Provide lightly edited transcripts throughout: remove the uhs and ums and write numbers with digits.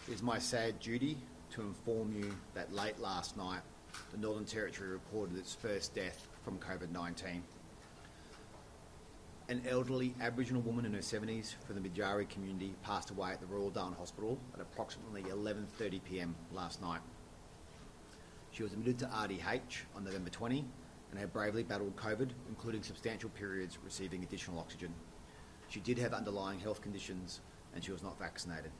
It is my sad duty to inform you that late last night, the Northern Territory reported its first death from COVID-19. An elderly Aboriginal woman in her 70s from the Binjari community passed away at the Royal Darwin Hospital at approximately 11:30 p.m. last night. She was admitted to RDH on November 20 and had bravely battled COVID, including substantial periods receiving additional oxygen. She did have underlying health conditions and she was not vaccinated.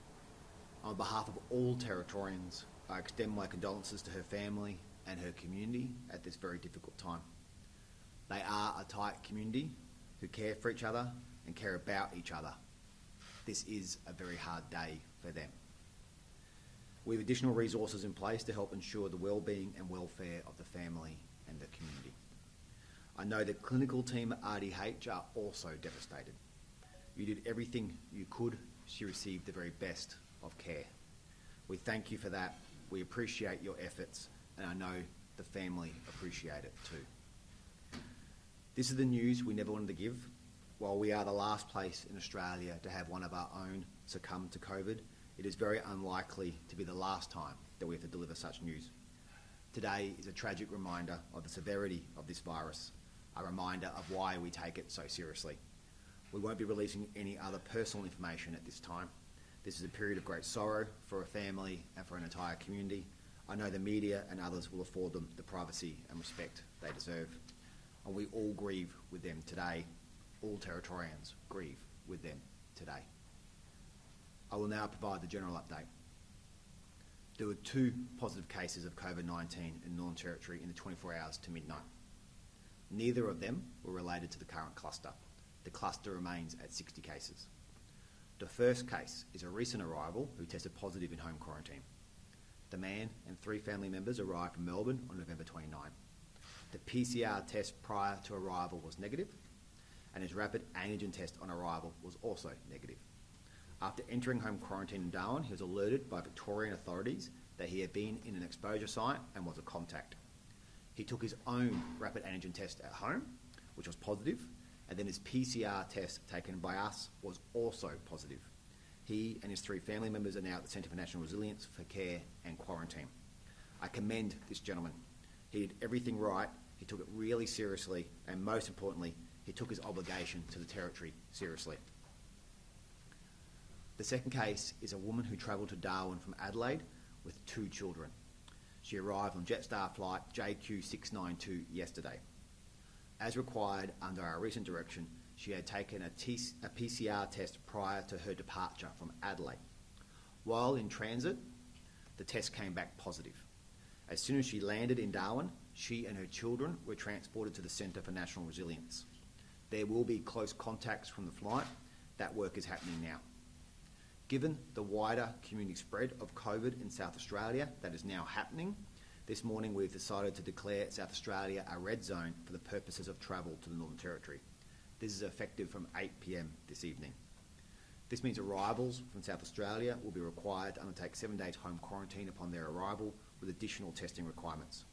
On behalf of all Territorians, I extend my condolences to her family and her community at this very difficult time. They are a tight community who care for each other and care about each other. This is a very hard day for them. We have additional resources in place to help ensure the well-being and welfare of the family and the community. I know the clinical team at RDH are also devastated. You did everything you could. She received the very best of care. We thank you for that. We appreciate your efforts, and I know the family appreciate it too. This is the news we never wanted to give. While we are the last place in Australia to have one of our own succumb to COVID, it is very unlikely to be the last time that we have to deliver such news. Today is a tragic reminder of the severity of this virus, a reminder of why we take it so seriously. We won't be releasing any other personal information at this time. This is a period of great sorrow for a family and for an entire community. I know the media and others will afford them the privacy and respect they deserve. And we all grieve with them today. All Territorians grieve with them today. I will now provide the general update. There were 2 positive cases of COVID-19 in Northern Territory in the 24 hours to midnight. Neither of them were related to the current cluster. The cluster remains at 60 cases. The first case is a recent arrival who tested positive in home quarantine. The man and 3 family members arrived from Melbourne on November 29. The PCR test prior to arrival was negative, and his rapid antigen test on arrival was also negative. After entering home quarantine in Darwin, he was alerted by Victorian authorities that he had been in an exposure site and was a contact. He took his own rapid antigen test at home, which was positive, and then his PCR test taken by us was also positive. He and his 3 family members are now at the Centre for National Resilience for care and quarantine. I commend this gentleman. He did everything right, he took it really seriously, and most importantly, he took his obligation to the Territory seriously. The second case is a woman who travelled to Darwin from Adelaide with 2 children. She arrived on Jetstar flight JQ692 yesterday. As required under our recent direction, she had taken a PCR test prior to her departure from Adelaide. While in transit, the test came back positive. As soon as she landed in Darwin, she and her children were transported to the Centre for National Resilience. There will be close contacts from the flight. That work is happening now. Given the wider community spread of COVID in South Australia that is now happening, this morning we've decided to declare South Australia a red zone for the purposes of travel to the Northern Territory. This is effective from 8 p.m. this evening. This means arrivals from South Australia will be required to undertake 7 days home quarantine upon their arrival with additional testing requirements.